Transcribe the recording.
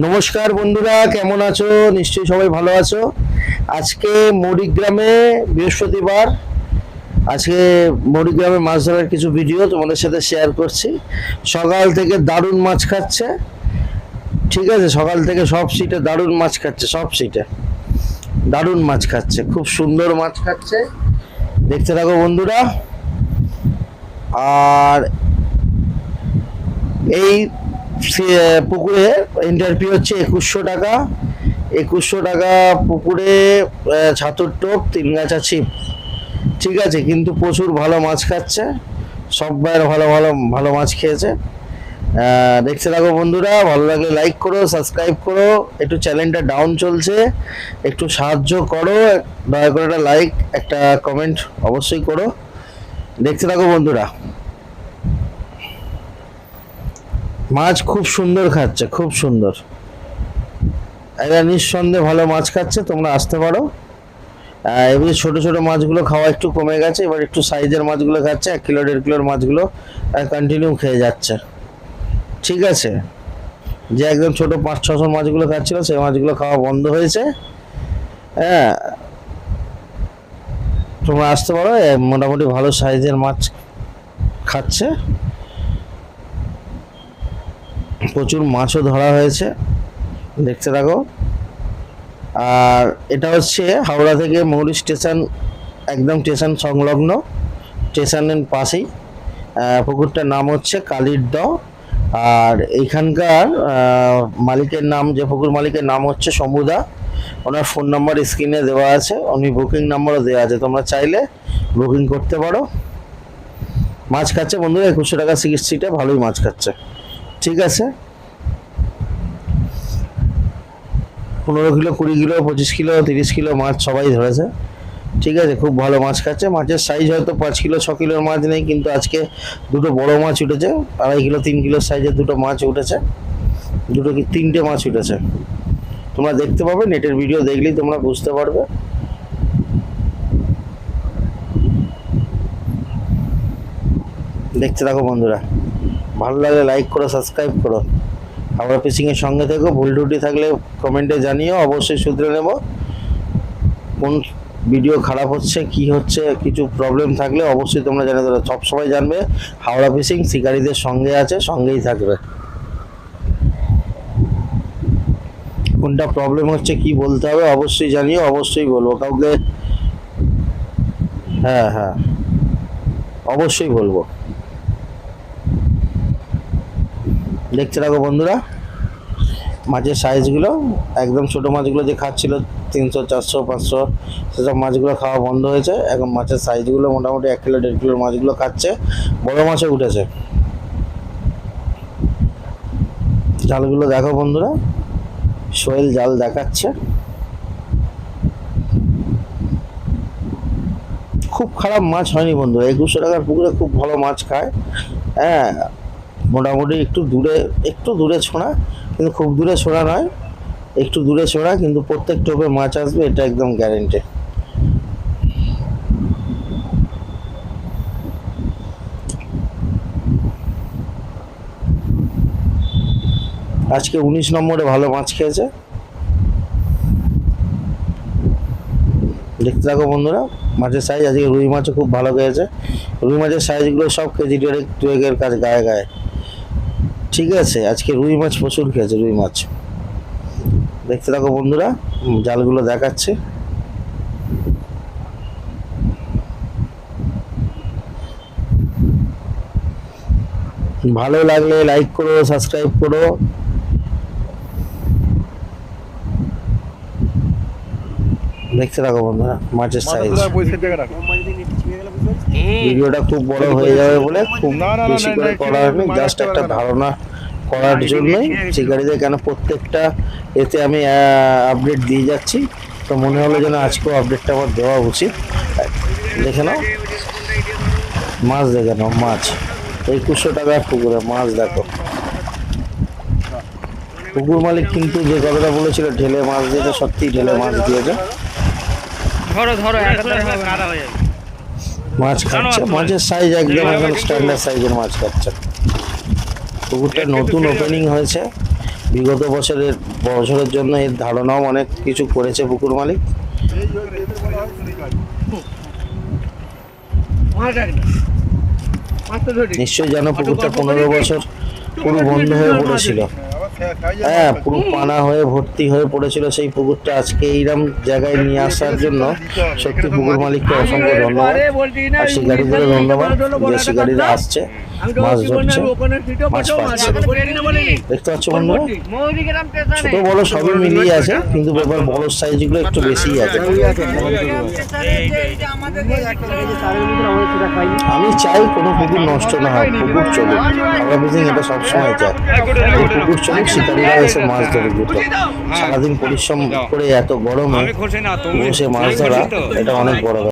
নমস্কার বন্ধুরা, কেমন আছো? নিশ্চয়ই সবাই ভালো আছো। আজকে মরিগ্রামে বৃহস্পতিবার, আজকে মরিগ্রামে মাছ ধরার কিছু ভিডিও তোমাদের সাথে শেয়ার করছি। সকাল থেকে দারুণ মাছ খাচ্ছে, ঠিক আছে? সকাল থেকে সব সিটে দারুণ মাছ খাচ্ছে, সব সিটে দারুণ মাছ খাচ্ছে, খুব সুন্দর মাছ খাচ্ছে। দেখতে থাকো বন্ধুরা। আর এই পুকুরে এন্ট্রি হচ্ছে 2100 টাকা। 2100 টাকা পুকুরে ছাতুর টোপ, 3 গাছা ছিপ, ঠিক আছে? কিন্তু প্রচুর ভালো মাছ খাচ্ছে, সব বাইরে ভালো ভালো ভালো মাছ খেয়েছে। দেখতে থাকো বন্ধুরা, ভালো লাগলে লাইক করো, সাবস্ক্রাইব করো। একটু চ্যানেলটা ডাউন চলছে, একটু সাহায্য করো, দয়া করে একটা লাইক, একটা কমেন্ট অবশ্যই করো। দেখতে থাকো বন্ধুরা, মাছ খুব সুন্দর খাচ্ছে, খুব সুন্দর। এরা নিঃসন্দেহে ভালো মাছ খাচ্ছে, তোমরা আসতে পারো। এবারে ছোট ছোট মাছগুলো খাওয়া একটু কমে গেছে, এবার একটু সাইজের মাছগুলো খাচ্ছে। 1 কিলো 1.5 কিলোর মাছগুলো কন্টিনিউ খেয়ে যাচ্ছে, ঠিক আছে? যে একদম ছোট 500-600 মাছগুলো খাচ্ছিল, সেই মাছগুলো খাওয়া বন্ধ হয়েছে। হ্যাঁ, তোমরা আসতে পারো, মোটামুটি ভালো সাইজের মাছ খাচ্ছে, প্রচুর মাছও ধরা হয়েছে। দেখতে থাকো। আর এটা হচ্ছে হাওড়া থেকে মৌরি স্টেশন, একদম স্টেশন সংলগ্ন, স্টেশনের পাশেই। পুকুরটার নাম হচ্ছে কালির দ। আর এইখানকার মালিকের নাম, যে পুকুর মালিকের নাম হচ্ছে সমুদা। ওনার ফোন নাম্বার স্ক্রিনে দেওয়া আছে, উনি বুকিং নাম্বারও দেওয়া আছে, তোমরা চাইলে বুকিং করতে পারো। মাছ খাচ্ছে বন্ধুরা 2100 টাকা সিটে, ভালোই মাছ খাচ্ছে, ঠিক আছে? 15 কিলো, 20 কিলো, 25 কিলো, 30 কিলো মাছ সবাই ধরেছে, ঠিক আছে? খুব ভালো মাছ খাচ্ছে। মাছের সাইজ হয়তো 5 কিলো 6 কিলোর মাছ নেই, কিন্তু আজকে দুটো বড় মাছ উঠেছে, 2.5 কিলো 3 কিলোর সাইজের দুটো মাছ উঠেছে, দুটো কি 3টে মাছ উঠেছে। তোমরা দেখতে পাবে, নেটের ভিডিও দেখলেই তোমরা বুঝতে পারবে। দেখতে থাকো বন্ধুরা, ভালো লাগলে লাইক করো, সাবস্ক্রাইব করো। হাওড়া ফিশিংয়ের সঙ্গে থেকো। ভুল ত্রুটি থাকলে কমেন্টে জানিও, অবশ্যই শুধরে নেব। কোন ভিডিও খারাপ হচ্ছে, কি হচ্ছে, কিছু প্রবলেম থাকলে অবশ্যই তোমরা জানিয়ে দেবে। সবসময় জানবে হাওড়া ফিশিং শিকারীদের সঙ্গে আছে, সঙ্গেই থাকবে। কোনটা প্রবলেম হচ্ছে, কি বলতে হবে অবশ্যই জানিও, অবশ্যই বলবো কাউকে। হ্যাঁ হ্যাঁ, অবশ্যই বলবো। দেখতে থাকো বন্ধুরা, মাছের সাইজগুলো একদম ছোট মাছগুলো যে খাচ্ছিল 300 400 500, সেসব মাছগুলো খাওয়া বন্ধ হয়েছে। এখন মাছের সাইজগুলো মোটামুটি 1 কিলো 1.5 কিলোর মাছগুলো খাচ্ছে, বড় মাছও উঠেছে। জালগুলো দেখো বন্ধুরা, শোয়েল জাল দেখাচ্ছে। খুব খারাপ মাছ হয়নি বন্ধুরা, 2100 টাকার পুকুরে খুব ভালো মাছ খায়। হ্যাঁ, মোটামুটি একটু দূরে ছোঁড়া, কিন্তু খুব দূরে ছোঁড়া নয়, একটু দূরে ছোঁড়া, কিন্তু প্রত্যেক টোপে মাছ আসবে, এটা একদম গ্যারেন্টি। আজকে 19 নম্বরে ভালো মাছ খেয়েছে। দেখতে থাকো বন্ধুরা, মাছের সাইজ আজকে রুই মাছও খুব ভালো খেয়েছে। রুই মাছের সাইজগুলো সব কেজি 1.5-2 কাছে গায়ে গায়ে, ঠিক আছে? আজকে রুই মাছ প্রচুর খেয়েছে, রুই মাছ। দেখতে থাকো বন্ধুরা, জালগুলো দেখাচ্ছে। ভালো লাগলে লাইক করো, সাবস্ক্রাইব করো। দেখতে থাকো বন্ধুরা, মাছের সাইজ। ভিডিওটা খুব বড় হয়ে যাবে বলে খুব বেশি করে করা হয়নি, জাস্ট একটা ধারণা করার জন্যই শিকারীদের, কেন প্রত্যেকটা এতে আমি আপডেট দিয়ে যাচ্ছি, তো মনে হলো যেন আজকেও আপডেটটা আমার দেওয়া উচিত। দেখে নাও মাছ, দেখে নাও মাছ 2100 টাকার পুকুরে মাছ দেখো। পুকুর মালিক কিন্তু যে কথাটা বলেছিল ঢেলে মাছ দিয়েছে, সত্যি ঢেলে মাছ দিয়েছে। মাছ খাচ্ছে, মাছের সাইজ একদম এখন স্ট্যান্ডার্ড সাইজের মাছ খাচ্ছে। পুকুরটা নতুন ওপেনিং হয়েছে, বিগত বছরের জন্য এর ধারণাও অনেক কিছু করেছে পুকুর মালিক। নিশ্চয়ই যেন পুকুরটা 15 বছর পুরো বন্ধ হয়ে পড়েছিল, হ্যাঁ পুরো পানা হয়ে ভর্তি হয়ে পড়েছিল সেই পুকুরটা আজকে এইরকম জায়গায় নিয়ে আসার জন্য সত্যি পুকুর মালিককে অসংখ্য ধন্যবাদ। আর শিকারীদেরও ধন্যবাদ যে শিকারীরা আসছে, মাছ ধরছে, মাছ পাচ্ছে। দেখতে পাচ্ছ বন্ধুরা, ছোট বড় সবই মিলিয়ে আছে, কিন্তু ব্যাপার বড় সাইজগুলো একটু বেশিই আছে। আমি চাই কোনো পুকুর নষ্ট না হয়, পুকুর চলুক, আমরা বুঝি এটা সবসময় চাই পুকুর চলুক, শিকারীরা এসে মাছ ধরে দুটো। সারাদিন পরিশ্রম করে এত গরমে বসে মাছ ধরা এটা অনেক বড় ব্যাপার।